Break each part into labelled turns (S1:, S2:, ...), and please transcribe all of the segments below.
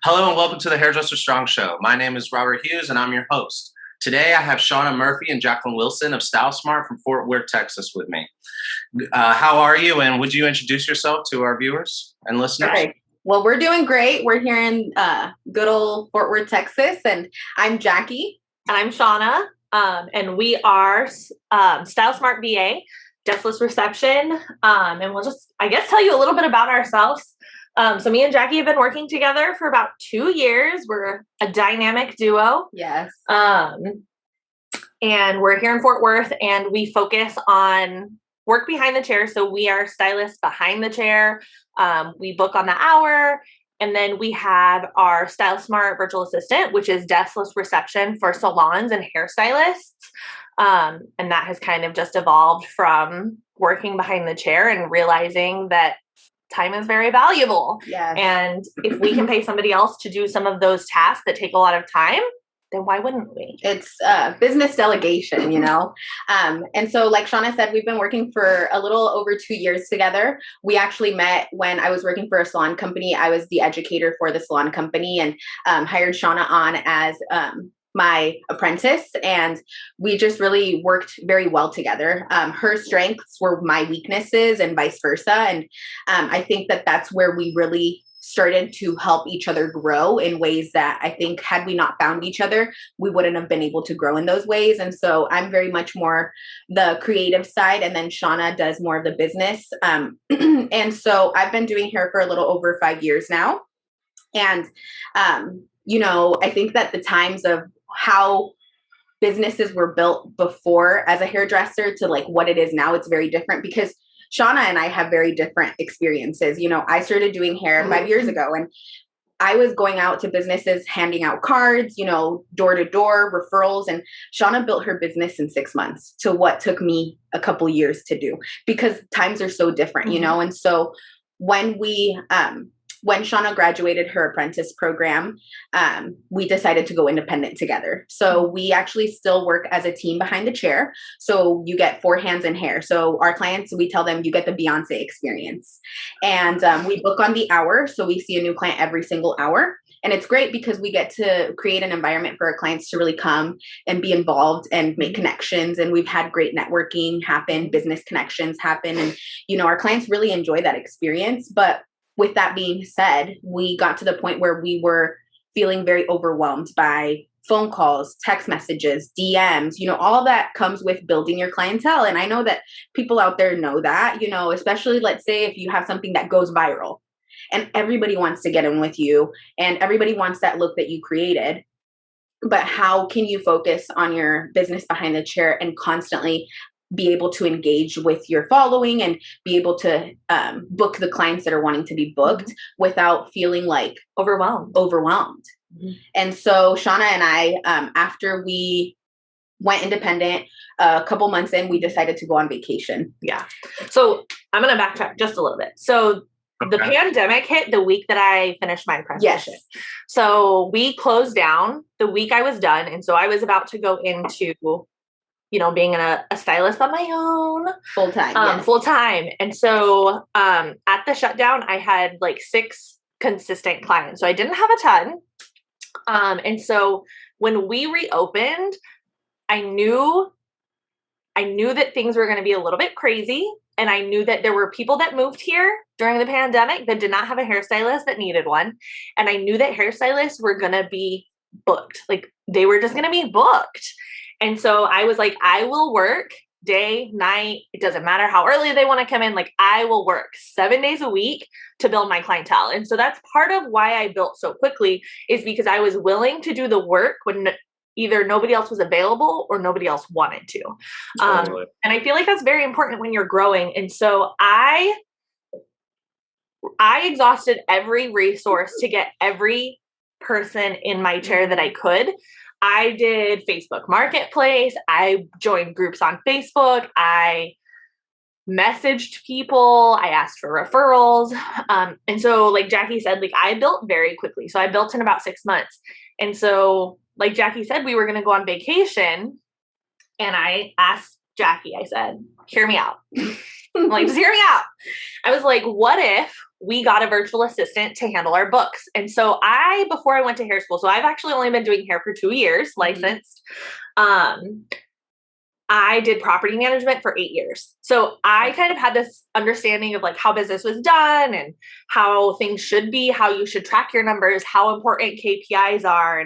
S1: Hello and welcome to the Hairdresser Strong Show. My name is Robert Hughes and I'm your host. Today I have SHAWNA Murphy and Jacqueline Wilson of StyleSmart from Fort Worth, Texas with me. How are you, and would you introduce yourself to our viewers and listeners?
S2: Okay. Well, we're doing great. We're here in good old Fort Worth, Texas, and I'm Jackie.
S3: And I'm SHAWNA, and we are StyleSmart VA, Deskless Reception, and we'll just, I guess, tell you a little bit about ourselves. So me and Jackie have been working together for about 2 years. We're a dynamic duo.
S2: Yes.
S3: And we're here in Fort Worth, and we focus on work behind the chair. So we are stylists behind the chair. We book on the hour. And then we have our StyleSmart virtual assistant, which is deskless reception for salons and hairstylists. And that has kind of just evolved from working behind the chair and realizing that time is very valuable.
S2: Yes.
S3: And if we can pay somebody else to do some of those tasks that take a lot of time, then why wouldn't we?
S2: It's business delegation, you know? And so like SHAWNA said, we've been working for a little over 2 years together. We actually met when I was working for a salon company. I was the educator for the salon company and hired SHAWNA on as my apprentice, and we just really worked very well together. Her strengths were my weaknesses and vice versa. And I think that that's where we really started to help each other grow in ways that I think had we not found each other, we wouldn't have been able to grow in those ways. And so I'm very much more the creative side, and then SHAWNA does more of the business. And so I've been doing hair for a little over 5 years now. And, you know, I think that the times of how businesses were built before as a hairdresser to like what it is now, it's very different because SHAWNA and I have very different experiences. You know, I started doing hair 5 years ago, and I was going out to businesses, handing out cards, you know, door to door referrals. And SHAWNA built her business in 6 months to what took me a couple years to do, because times are so different, you know? And so when when SHAWNA graduated her apprentice program, we decided to go independent together. So we actually still work as a team behind the chair. So you get 4 hands in hair. So our clients, we tell them you get the Beyonce experience. And we book on the hour. So we see a new client every single hour. And it's great because we get to create an environment for our clients to really come and be involved and make connections. And we've had great networking happen, business connections happen. And, you know, our clients really enjoy that experience. But with that being said, we got to the point where we were feeling very overwhelmed by phone calls, text messages, DMs, you know, all that comes with building your clientele. And I know that people out there know that, you know, especially let's say if you have something that goes viral and everybody wants to get in with you and everybody wants that look that you created. But how can you focus on your business behind the chair and constantly be able to engage with your following and be able to book the clients that are wanting to be booked without feeling like overwhelmed. And so SHAWNA and I, after we went independent, a couple months in, we decided to go on vacation.
S3: Yeah. So I'm going to backtrack just a little bit. So the pandemic hit the week that I finished my apprenticeship.
S2: Yes.
S3: So we closed down the week I was done. And so I was about to go into, you know, being a stylist on my own.
S2: Full time.
S3: Full time. And so at the shutdown, I had like 6 consistent clients. So I didn't have a ton. And so when we reopened, I knew that things were going to be a little bit crazy. And I knew that there were people that moved here during the pandemic that did not have a hairstylist that needed one. And I knew that hairstylists were going to be booked. Like they were just going to be booked. And so I was like, I will work day, night. It doesn't matter how early they want to come in. Like I will work 7 days a week to build my clientele. And so that's part of why I built so quickly, is because I was willing to do the work when either nobody else was available or nobody else wanted to.
S1: Totally.
S3: And I feel like that's very important when you're growing. And so I exhausted every resource to get every person in my chair that I could. I did Facebook Marketplace. I joined groups on Facebook. I messaged people. I asked for referrals. And so like Jackie said, like I built very quickly. So I built in about 6 months. And so like Jackie said, we were going to go on vacation. And I asked Jackie, I said, hear me out. I'm like, just hear me out. I was like, what if we got a virtual assistant to handle our books. And so before I went to hair school, so I've actually only been doing hair for 2 years, licensed. I did property management for 8 years. So I kind of had this understanding of like how business was done and how things should be, how you should track your numbers, how important KPIs are.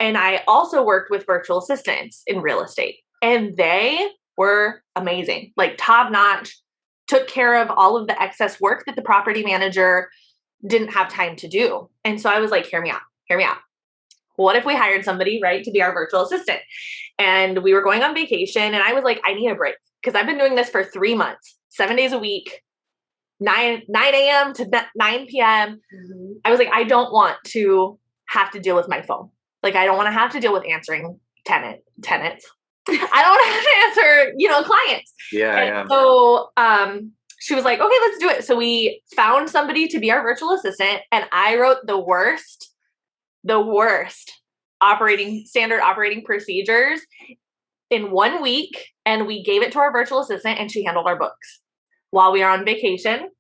S3: And I also worked with virtual assistants in real estate, and they were amazing, like top notch, took care of all of the excess work that the property manager didn't have time to do. And so I was like, hear me out. What if we hired somebody, right, to be our virtual assistant? And we were going on vacation, and I was like, I need a break because I've been doing this for 3 months, 7 days a week, 9 a.m. to 9 p.m. I was like, I don't want to have to deal with my phone. Like, I don't want to have to deal with answering tenants. I don't want to have to answer, clients.
S1: Yeah.
S3: So she was like, okay, let's do it. So we found somebody to be our virtual assistant, and I wrote the worst standard operating procedures in 1 week, and we gave it to our virtual assistant, and she handled our books while we were on vacation.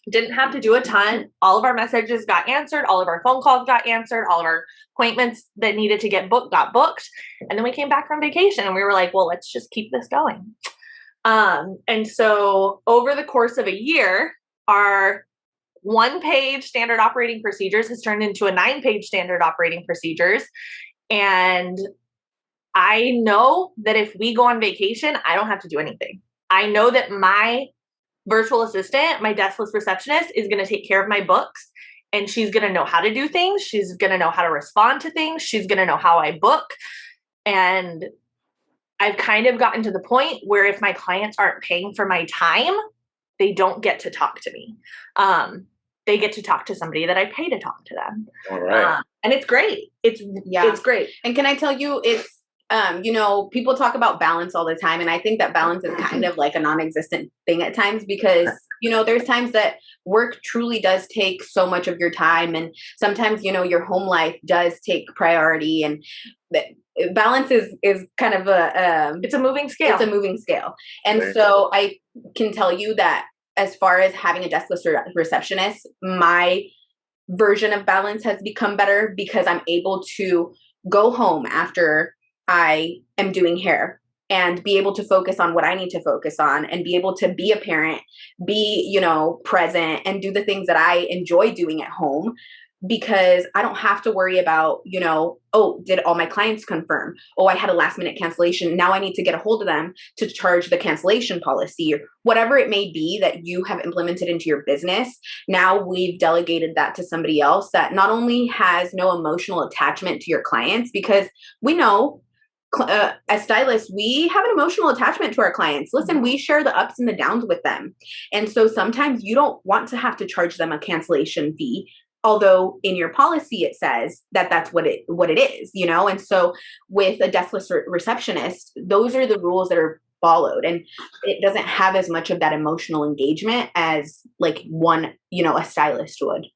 S3: Didn't have to do a ton. All of our messages got answered. All of our phone calls got answered. All of our appointments that needed to get booked got booked. And then we came back from vacation, and we were like, well, let's just keep this going. And so over the course of a year, our 1-page standard operating procedures has turned into a 9-page standard operating procedures. And I know that if we go on vacation, I don't have to do anything. I know that my virtual assistant, my deskless receptionist, is going to take care of my books, and she's going to know how to do things. She's going to know how to respond to things. She's going to know how I book. And I've kind of gotten to the point where if my clients aren't paying for my time, they don't get to talk to me. They get to talk to somebody that I pay to talk to them.
S1: All right.
S3: And it's great. It's great.
S2: And can I tell you, it's, people talk about balance all the time. And I think that balance is kind of like a non-existent thing at times because, there's times that work truly does take so much of your time. And sometimes, your home life does take priority, and balance is kind of
S3: it's a moving scale.
S2: It's a moving scale. And so I can tell you that as far as having a deskless receptionist, my version of balance has become better because I'm able to go home after I am doing hair and be able to focus on what I need to focus on and be able to be a parent, be, present and do the things that I enjoy doing at home, because I don't have to worry about, oh, did all my clients confirm? Oh, I had a last minute cancellation. Now I need to get a hold of them to charge the cancellation policy, or whatever it may be that you have implemented into your business. Now we've delegated that to somebody else that not only has no emotional attachment to your clients, because we know as stylists, we have an emotional attachment to our clients. Listen, we share the ups and the downs with them. And so sometimes you don't want to have to charge them a cancellation fee, although in your policy it says that that's what it is, And so with a deskless receptionist, those are the rules that are followed, and it doesn't have as much of that emotional engagement as like a stylist would.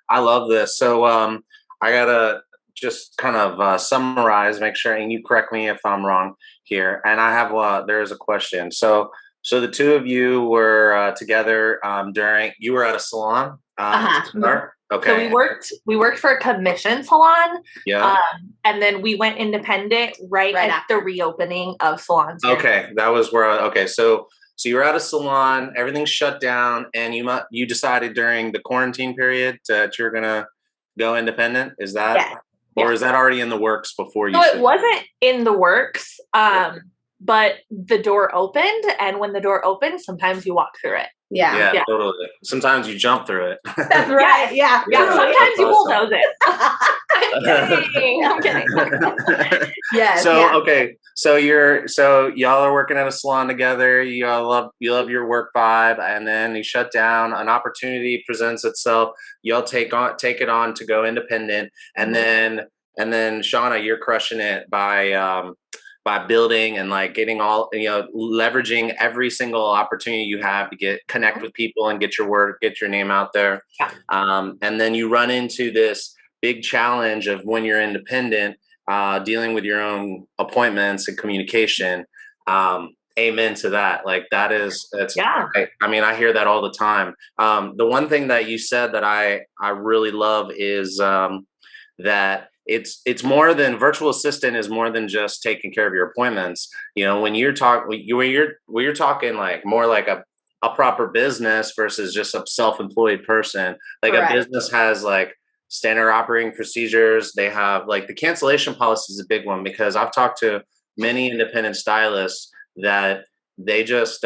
S1: I love this. So I gotta just kind of summarize, make sure, and you correct me if I'm wrong here. And I have there's a question. So the two of you were together during. You were at a salon. Okay.
S3: So we worked for a commission salon.
S1: Yeah.
S3: And then we went independent right at the reopening of salons.
S1: Okay. That was where, so you were at a salon, everything's shut down, and you decided during the quarantine period that you're going to go independent. Is that, or is that already in the works before you?
S3: So it wasn't in the works. But the door opened, and when the door opens, sometimes you walk through it.
S1: Yeah, totally. Sometimes you jump through it.
S2: That's right.
S3: Yeah. Sometimes you bulldoze it. I'm kidding.
S2: Yes.
S1: So okay, so y'all are working at a salon together. You love your work vibe, and then you shut down. An opportunity presents itself. Y'all take it on to go independent, and then SHAWNA, you're crushing it by building and like getting all, leveraging every single opportunity you have to connect with people and get your name out there.
S3: Yeah.
S1: And then you run into this big challenge of when you're independent, dealing with your own appointments and communication. amen to that. Like that is, it's,
S3: Yeah.
S1: I mean, I hear that all the time. The one thing that you said that I really love is that it's more than virtual assistant is more than just taking care of your appointments. You know, when you're talking like more like a proper business versus just a self-employed person, like
S2: Correct.
S1: a business has like standard operating procedures. They have like the cancellation policy is a big one, because I've talked to many independent stylists that they just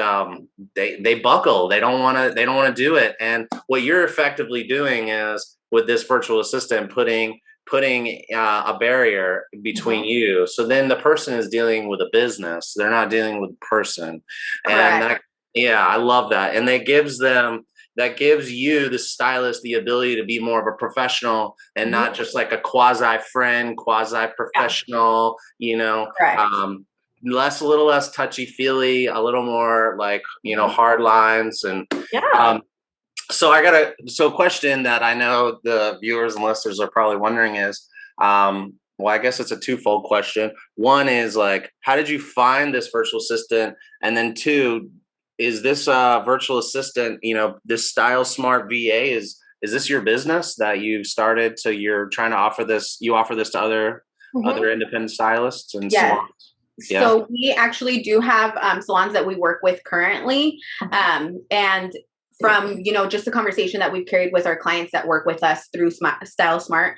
S1: they buckle. They don't want to do it. And what you're effectively doing is with this virtual assistant putting a barrier between you. So then the person is dealing with a business. They're not dealing with a person. And that, yeah, I love that. And that gives you, the stylist, the ability to be more of a professional and not just like a quasi friend, quasi professional, you know, a little less touchy feely, a little more like, you know, hard lines. And so question that I know the viewers and listeners are probably wondering is, well, I guess it's a twofold question. One is like, how did you find this virtual assistant? And then two, is this virtual assistant, you know, this StyleSmart VA, is this your business that you started? So you're trying to offer this, you offer this to other independent stylists and salons? Yeah.
S2: So we actually do have salons that we work with currently. And from, you know, just the conversation that we've carried with our clients that work with us through StyleSmart,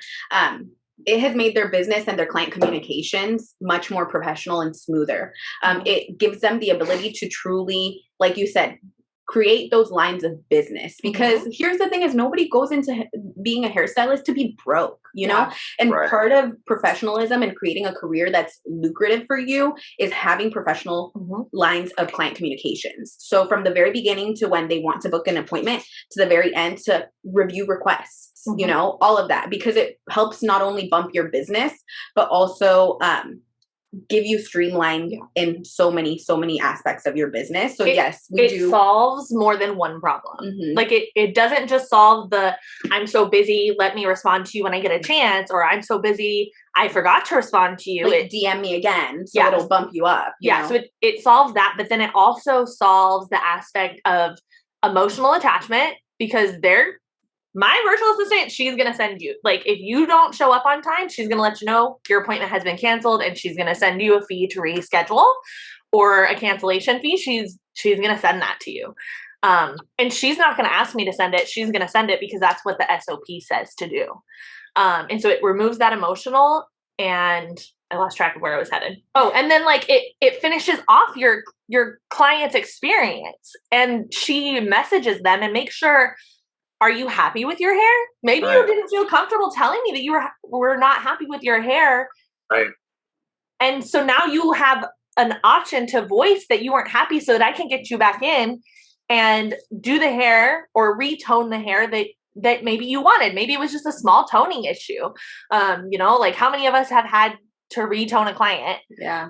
S2: it has made their business and their client communications much more professional and smoother. It gives them the ability to truly, like you said, create those lines of business, because here's the thing is nobody goes into being a hairstylist to be broke, you know, and part of professionalism and creating a career that's lucrative for you is having professional lines of client communications. So from the very beginning to when they want to book an appointment to the very end to review requests, you know, all of that, because it helps not only bump your business, but also give you streamline in so many aspects of your business. So yes, we do. It
S3: solves more than one problem. Like it doesn't just solve the, I'm so busy, let me respond to you when I get a chance, or I'm so busy, I forgot to respond to you.
S2: Like DM me again, so it'll bump you up. You know?
S3: So it solves that, but then it also solves the aspect of emotional attachment, because my virtual assistant, she's going to send you, like, if you don't show up on time, she's going to let you know your appointment has been canceled, and she's going to send you a fee to reschedule, or a cancellation fee. She's going to send that to you. And she's not going to ask me to send it. She's going to send it because that's what the SOP says to do. And so it removes that emotional, and I lost track of where I was headed. Oh, and then like it finishes off your client's experience, and she messages them and makes sure, are you happy with your hair? Maybe you didn't feel comfortable telling me that you were not happy with your hair.
S1: Right.
S3: And so now you have an option to voice that you weren't happy, so that I can get you back in and do the hair or retone the hair that maybe you wanted. Maybe it was just a small toning issue. You know, like how many of us have had to retone a client?
S2: Yeah.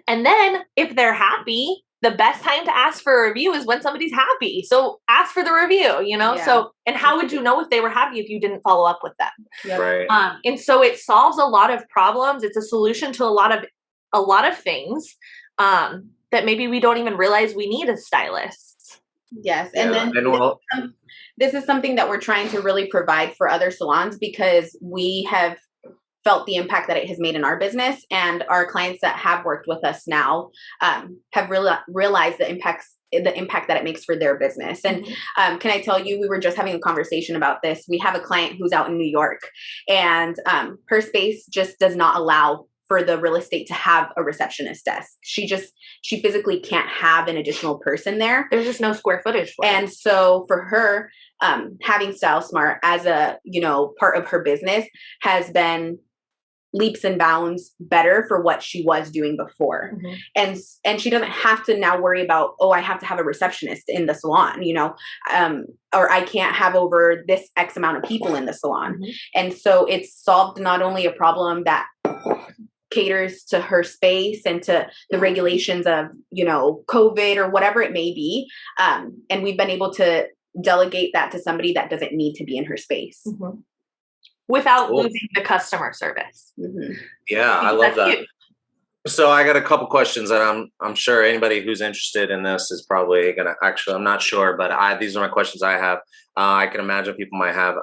S3: And then if they're happy, the best time to ask for a review is when somebody's happy. So ask for the review, you know? So, and how would you know if they were happy if you didn't follow up with them?
S2: Yep.
S1: Right.
S3: And so it solves a lot of problems. It's a solution to a lot of things that maybe we don't even realize we need as stylists.
S2: Yes. And then this is something that we're trying to really provide for other salons, because we have felt the impact that it has made in our business, and our clients that have worked with us now have realized the impact that it makes for their business. And can I tell you, we were just having a conversation about this. We have a client who's out in New York, and her space just does not allow for the real estate to have a receptionist desk. She physically can't have an additional person there.
S3: There's just no square footage for it.
S2: And so for her, having StyleSmart as a, you know, part of her business has been leaps and bounds better for what she was doing before. And she doesn't have to now worry about, oh, I have to have a receptionist in the salon, you know, or I can't have over this X amount of people in the salon. And so it's solved not only a problem that caters to her space and to the regulations of, you know, COVID or whatever it may be. And we've been able to delegate that to somebody that doesn't need to be in her space.
S3: Without losing the customer service.
S1: Yeah, I love that. So I got a couple questions that I'm sure anybody who's interested in this is probably gonna actually, I'm not sure, but these are my questions I have. I can imagine people might have.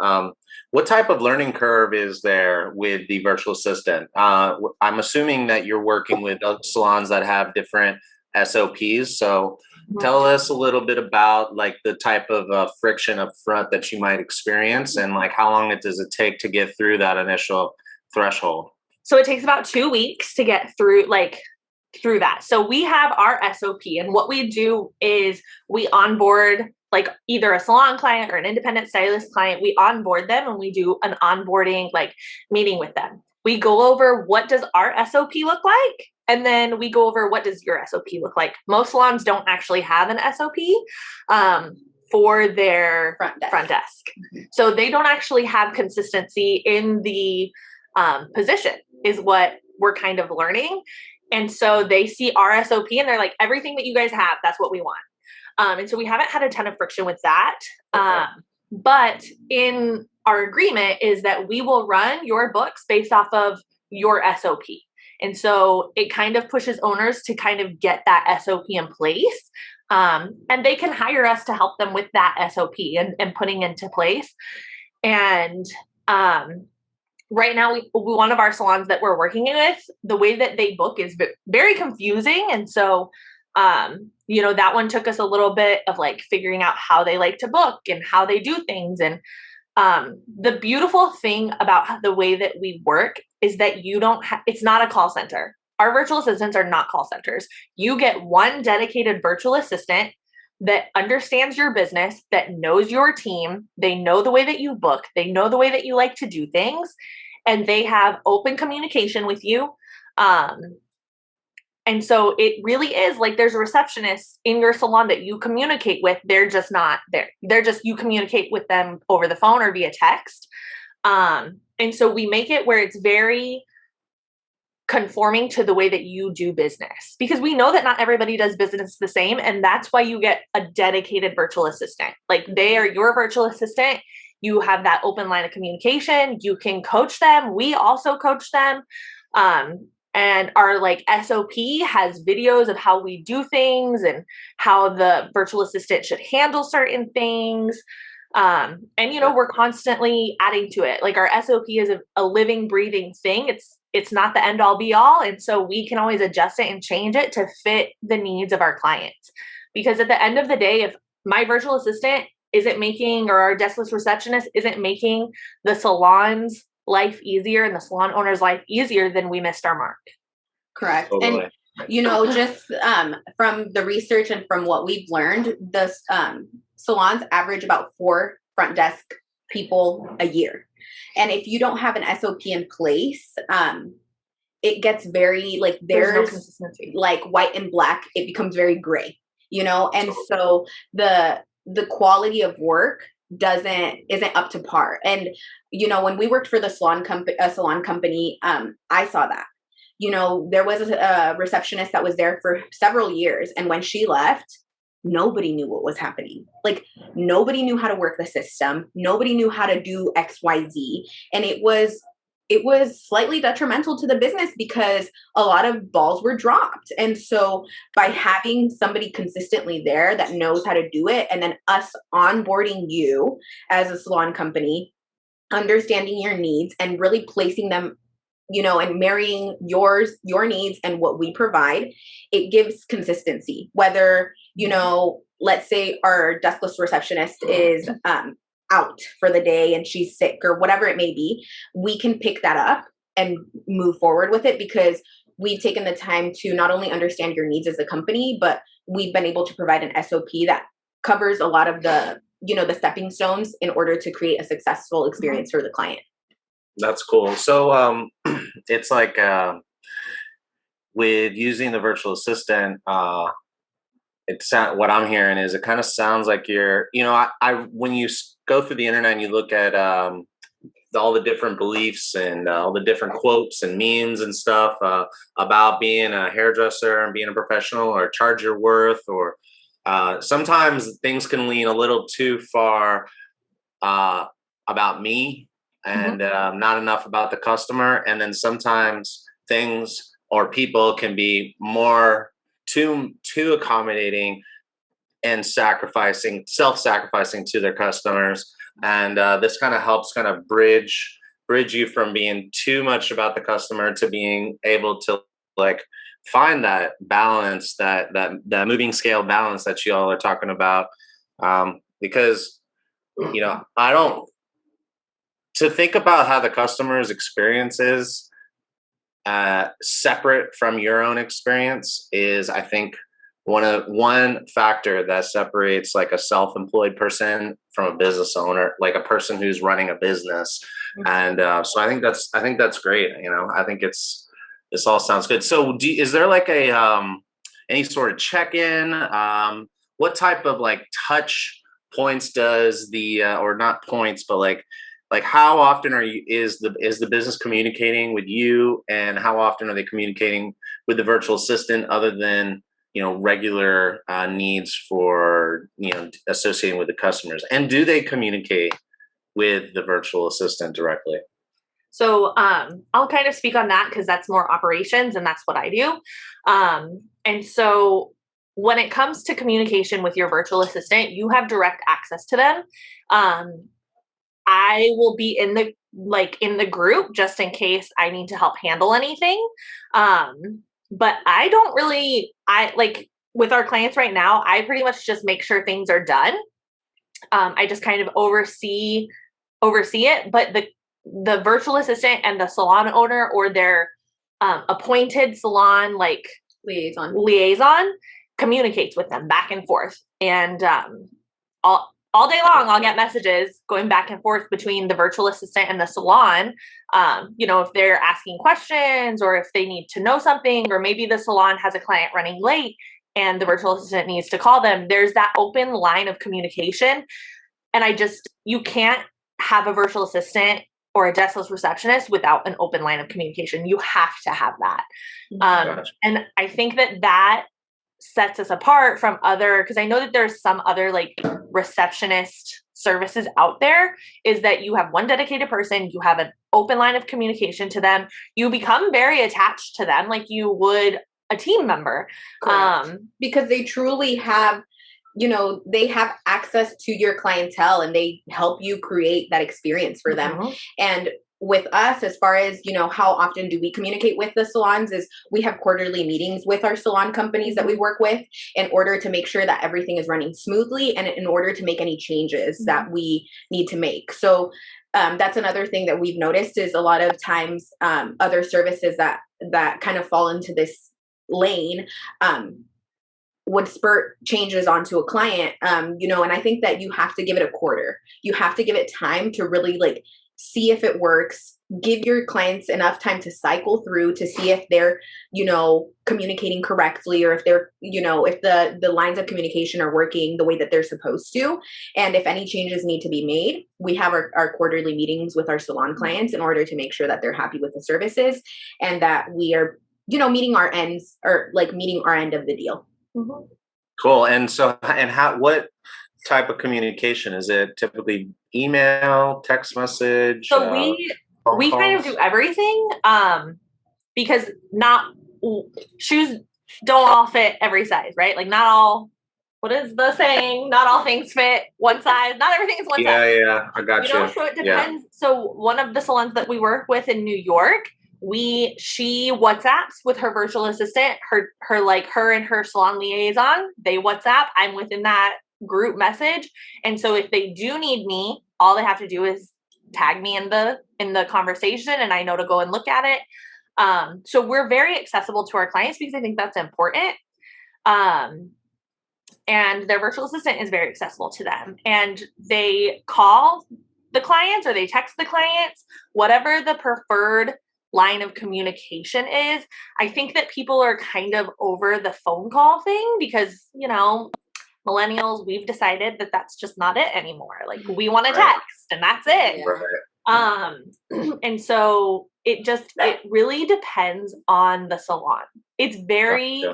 S1: What type of learning curve is there with the virtual assistant? I'm assuming that you're working with salons that have different SOPs. So tell us a little bit about like the type of friction up front that you might experience, and like how long does it take to get through that initial threshold?
S3: So it takes about 2 weeks to get through that. So we have our SOP, and what we do is we onboard like either a salon client or an independent stylist client. We onboard them and we do an onboarding like meeting with them. We go over what does our SOP look like, and then we go over what does your SOP look like. Most salons don't actually have an SOP for their front desk. So they don't actually have consistency in the position is what we're kind of learning. And so they see our SOP and they're like, everything that you guys have, that's what we want. And so we haven't had a ton of friction with that.
S1: Okay.
S3: But in our agreement is that we will run your books based off of your SOP. And so it kind of pushes owners to kind of get that SOP in place. And they can hire us to help them with that SOP and putting into place. And right now, one of our salons that we're working with, the way that they book is very confusing. And so, that one took us a little bit of like figuring out how they like to book and how they do things. And the beautiful thing about the way that we work is that it's not a call center. Our virtual assistants are not call centers. You get one dedicated virtual assistant that understands your business, that knows your team. They know the way that you book. They know the way that you like to do things. And they have open communication with you. And so it really is like there's a receptionist in your salon that you communicate with. They're just not there. You communicate with them over the phone or via text. And so we make it where it's very conforming to the way that you do business, because we know that not everybody does business the same. And that's why you get a dedicated virtual assistant. Like they are your virtual assistant. You have that open line of communication. You can coach them. We also coach them. And our like SOP has videos of how we do things and how the virtual assistant should handle certain things. And we're constantly adding to it. Like our SOP is a living, breathing thing. It's not the end all be all. And so we can always adjust it and change it to fit the needs of our clients. Because at the end of the day, if my virtual assistant isn't making, or our deskless receptionist isn't making the salon's life easier and the salon owner's life easier, then we missed our mark.
S2: Correct.
S1: Totally.
S2: And, just from the research and from what we've learned, the salons average about 4 front desk people a year. And if you don't have an SOP in place, it gets very like there's
S3: no consistency.
S2: Like white and black, it becomes very gray, and so the quality of work isn't up to par. And when we worked for a salon company, I saw that. There was a receptionist that was there for several years, and when she left, nobody knew what was happening. Like nobody knew how to work the system. Nobody knew how to do XYZ, and it was slightly detrimental to the business because a lot of balls were dropped. And so by having somebody consistently there that knows how to do it, and then us onboarding you as a salon company, understanding your needs and really placing them, and marrying your needs and what we provide, it gives consistency. Whether, let's say our deskless receptionist is out for the day and she's sick or whatever it may be, we can pick that up and move forward with it because we've taken the time to not only understand your needs as a company, but we've been able to provide an SOP that covers a lot of the, the stepping stones in order to create a successful experience for the client.
S1: That's cool. So it's like with using the virtual assistant, what I'm hearing is it kind of sounds like you're, when you go through the internet and you look at all the different beliefs and all the different quotes and memes and stuff about being a hairdresser and being a professional or charge your worth, or sometimes things can lean a little too far about me and not enough about the customer. And then sometimes things or people can be more too accommodating and self-sacrificing to their customers. And this kind of helps kind of bridge you from being too much about the customer to being able to like find that balance, that moving scale balance that you all are talking about. Because, you know, to think about how the customer's experience is separate from your own experience is, I think, one factor that separates like a self-employed person from a business owner, like a person who's running a business. And so I think that's great. You know, I think this all sounds good. So is there like any sort of check-in? What type of like touch points does or not points, but like how often is the business communicating with you, and how often are they communicating with the virtual assistant other than, you know, regular needs for, you know, associating with the customers? And do they communicate with the virtual assistant directly?
S3: So I'll kind of speak on that because that's more operations and that's what I do. And so when it comes to communication with your virtual assistant, you have direct access to them. I will be in the group just in case I need to help handle anything. But with our clients right now, I pretty much just make sure things are done. I just kind of oversee it, but the virtual assistant and the salon owner or their appointed salon like liaison communicates with them back and forth. And all day long, I'll get messages going back and forth between the virtual assistant and the salon. You know, if they're asking questions or if they need to know something, or maybe the salon has a client running late and the virtual assistant needs to call them, there's that open line of communication. And you can't have a virtual assistant or a deskless receptionist without an open line of communication. You have to have that. And I think that sets us apart from because I know that there's some other like receptionist services out there, is that you have one dedicated person, you have an open line of communication to them, you become very attached to them like you would a team member.
S2: Because they truly have, you know, they have access to your clientele and they help you create that experience for them. And with us, as far as, you know, how often do we communicate with the salons, is we have quarterly meetings with our salon companies that we work with in order to make sure that everything is running smoothly and in order to make any changes that we need to make. So that's another thing that we've noticed is a lot of times other services that kind of fall into this lane would spurt changes onto a client, you know, and I think that you have to give it a quarter. You have to give it time to really like see if it works, give your clients enough time to cycle through to see if they're, you know, communicating correctly, or if they're, you know, if the lines of communication are working the way that they're supposed to. And if any changes need to be made, we have our quarterly meetings with our salon clients in order to make sure that they're happy with the services and that we are, you know, meeting our end of the deal.
S1: Cool. And so, what type of communication is it? Typically email, text message?
S3: So we kind of do everything, because shoes don't all fit every size, right? Like what is the saying? Not all things fit one size. Not everything is one size.
S1: Yeah, I got you.
S3: You know, so it depends. Yeah. So one of the salons that we work with in New York, she WhatsApps with her virtual assistant, her and her salon liaison, they WhatsApp. I'm within that group message. And so if they do need me, all they have to do is tag me in the conversation and I know to go and look at it. So we're very accessible to our clients because I think that's important. And their virtual assistant is very accessible to them, and they call the clients or they text the clients, whatever the preferred line of communication is. I think that people are kind of over the phone call thing because, you know, millennials, we've decided that that's just not it anymore. Like we want to text and that's it. And so it really depends on the salon. It's very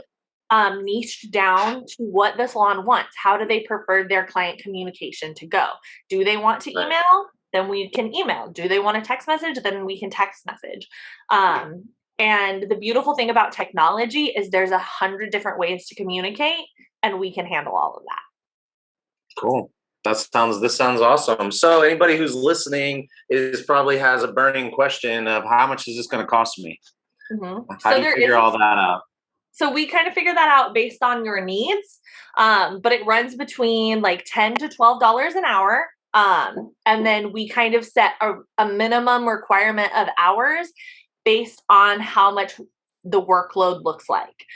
S3: niched down to what the salon wants. How do they prefer their client communication to go? Do they want to email? Then we can email. Do they want a text message? Then we can text message. And the beautiful thing about technology is there's 100 different ways to communicate, and we can handle all of that.
S1: Cool. This sounds awesome. So anybody who's listening probably has a burning question of how much is this going to cost me? How do you figure all that out?
S3: So we kind of figure that out based on your needs, but it runs between like $10 to $12 an hour. And then we kind of set a minimum requirement of hours based on how much the workload looks like.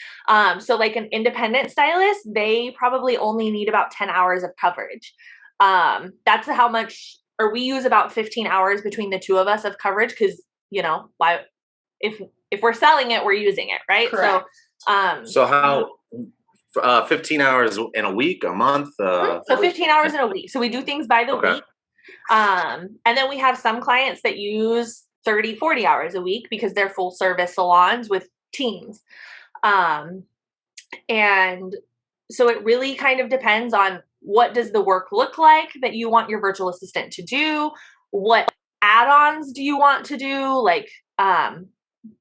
S3: So like an independent stylist, they probably only need about 10 hours of coverage. That's how much, or we use about 15 hours between the two of us of coverage, because, you know, why, if we're selling it, we're using it, right?
S2: Correct.
S1: So how 15 hours in a week, a month?
S3: So 15 hours in a week. So we do things by the week. And then we have some clients that use 30, 40 hours a week because they're full service salons with teams. And so it really kind of depends on what does the work look like that you want your virtual assistant to do? What add-ons do you want to do? Like,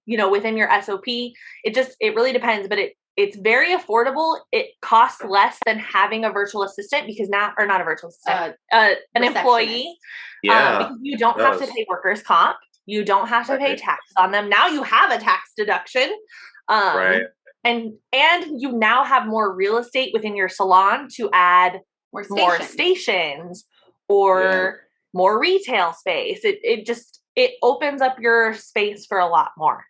S3: you know, within your SOP, it really depends, but it's very affordable. It costs less than having a virtual assistant because not a virtual assistant, an employee.
S1: Yeah.
S3: Because you don't have to pay workers' comp. You don't have to pay taxes on them. Now you have a tax deduction.
S1: Right.
S3: And you now have more real estate within your salon to add more stations or more retail space. It opens up your space for a lot more.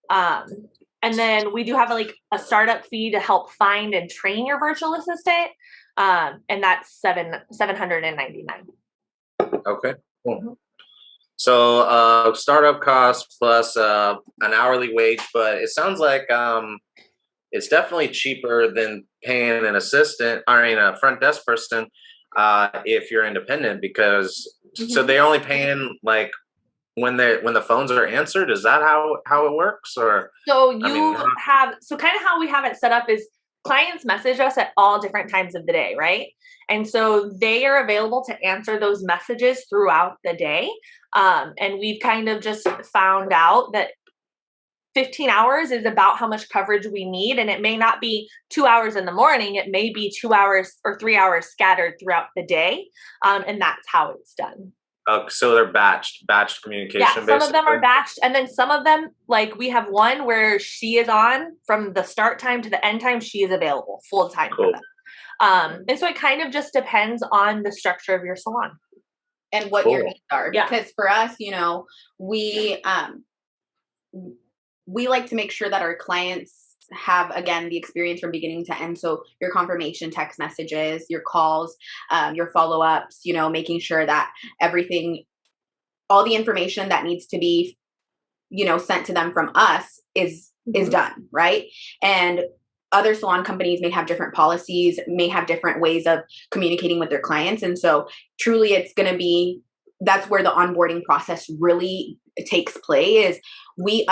S3: And then we do have a startup fee to help find and train your virtual assistant. And that's $799.
S1: Okay, cool. So startup costs plus an hourly wage, but it sounds like it's definitely cheaper than paying an assistant, a front desk person if you're independent, because so they're only paying like when the phones are answered. Is that how it works? Or
S3: so kind of how we have it set up is clients message us at all different times of the day, right? And so they are available to answer those messages throughout the day. And we've kind of just found out that 15 hours is about how much coverage we need. And it may not be 2 hours in the morning. It may be 2 hours or 3 hours scattered throughout the day. And that's how it's done.
S1: So they're batched communication. Yeah,
S3: some of them are batched. And then some of them, like we have one where she is on from the start time to the end time. She is available full time for them. And so it kind of just depends on the structure of your salon.
S2: And what your needs are. Because for us, you know, we like to make sure that our clients have, again, the experience from beginning to end. So your confirmation text messages, your calls, your follow-ups, you know, making sure that everything, all the information that needs to be, you know, sent to them from us is done, right? And other salon companies may have different policies, may have different ways of communicating with their clients. And so truly it's going to be, that's where the onboarding process really takes play, is we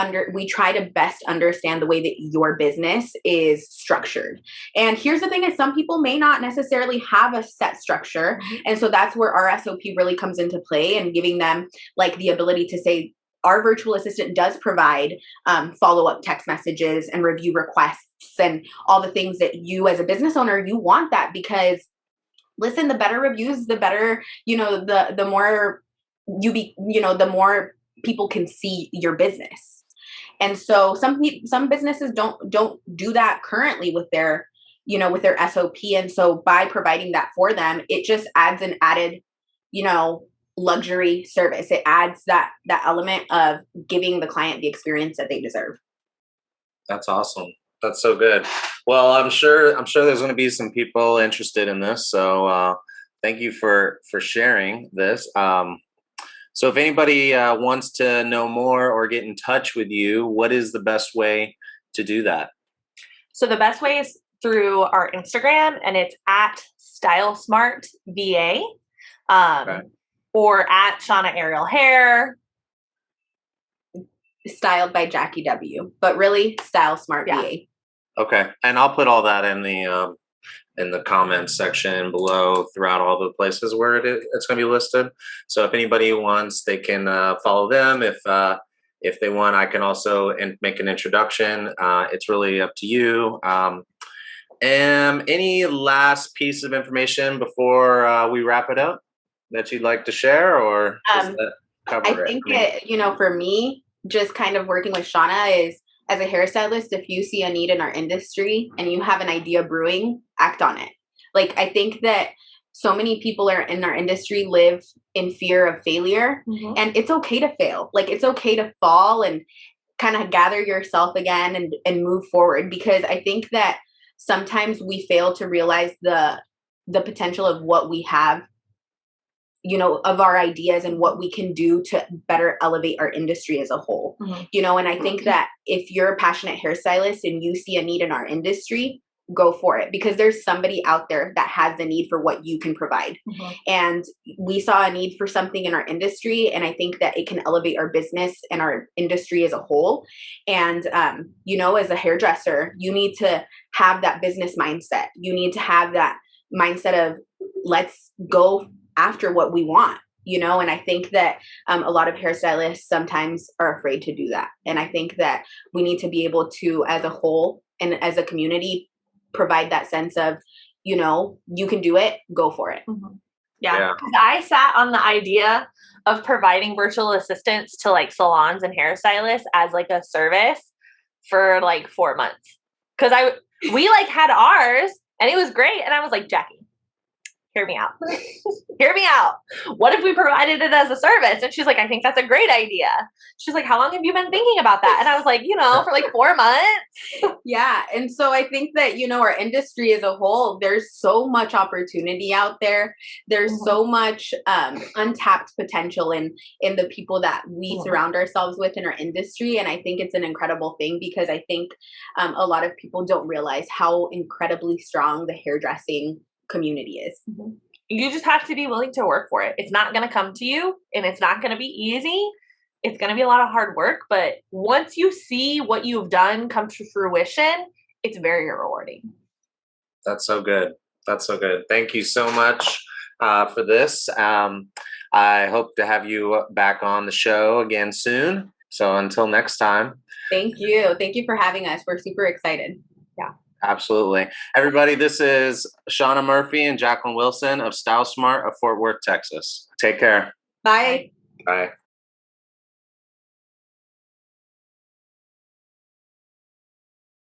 S2: try to best understand the way that your business is structured. And here's the thing is some people may not necessarily have a set structure. And so that's where our SOP really comes into play, and giving them like the ability to say, our virtual assistant does provide follow-up text messages and review requests and all the things that you as a business owner, you want that, because listen, the better reviews, the better, you know, the more the more people can see your business. And so some businesses don't do that currently with their, you know, with their SOP. And so by providing that for them, it just adds an added, you know, luxury service. It adds that element of giving the client the experience that they deserve. That's awesome.
S1: That's so good. Well, I'm sure there's going to be some people interested in this. So thank you for sharing this. So if anybody wants to know more or get in touch with you, what is the best way to do that?
S3: So the best way is through our Instagram, and it's at StyleSmart VA, or at SHAWNA Aerial Hair.
S2: Styled by Jackie W, but really StyleSmart VA.
S1: Okay, and I'll put all that in the comments section below throughout all the places where it's going to be listed. So if anybody wants, they can follow them. If If they want, I can also make an introduction. It's really up to you. Any last piece of information before we wrap it up that you'd like to share, or does that cover
S2: I think it, you know, for me, just kind of working with SHAWNA is, as a hairstylist, if you see a need in our industry and you have an idea brewing, act on it. Like, I think that so many people are in our industry live in fear of failure, and it's okay to fail. Like, it's okay to fall and kind of gather yourself again and move forward, because I think that sometimes we fail to realize the potential of what we have, you know, of our ideas and what we can do to better elevate our industry as a whole. You know, and I think that if you're a passionate hairstylist and you see a need in our industry, go for it, because there's somebody out there that has the need for what you can provide. And we saw a need for something in our industry, and I think that it can elevate our business and our industry as a whole. And you know, as a hairdresser, you need to have that business mindset. You need to have that mindset of, let's go after what we want, you know. And I think that a lot of hairstylists sometimes are afraid to do that. And I think that we need to be able to, as a whole and as a community, provide that sense of, you know, you can do it, go for it.
S3: Yeah. I sat on the idea of providing virtual assistants to like salons and hairstylists as like a service for like 4 months. Cause we like had ours and it was great. And I was like, Jackie, hear me out. Hear me out. What if we provided it as a service? And she's like, I think that's a great idea. She's like, how long have you been thinking about that? And I was like, you know, for like 4 months.
S2: Yeah. And so I think that, you know, our industry as a whole, there's so much opportunity out there. There's so much untapped potential in the people that we surround ourselves with in our industry. And I think it's an incredible thing, because I think a lot of people don't realize how incredibly strong the hairdressing community is.
S3: You just have to be willing to work for it. It's not going to come to you, and it's not going to be easy. It's going to be a lot of hard work, but once you see what you've done come to fruition, it's very rewarding.
S1: That's so good. That's so good. Thank you so much for this. I hope to have you back on the show again soon. So until next time.
S2: Thank you. Thank you for having us. We're super excited.
S3: Yeah.
S1: Absolutely. Everybody, this is SHAWNA Murphy and Jacqueline Wilson of StyleSmart of Fort Worth, Texas. Take care.
S2: Bye.
S1: Bye.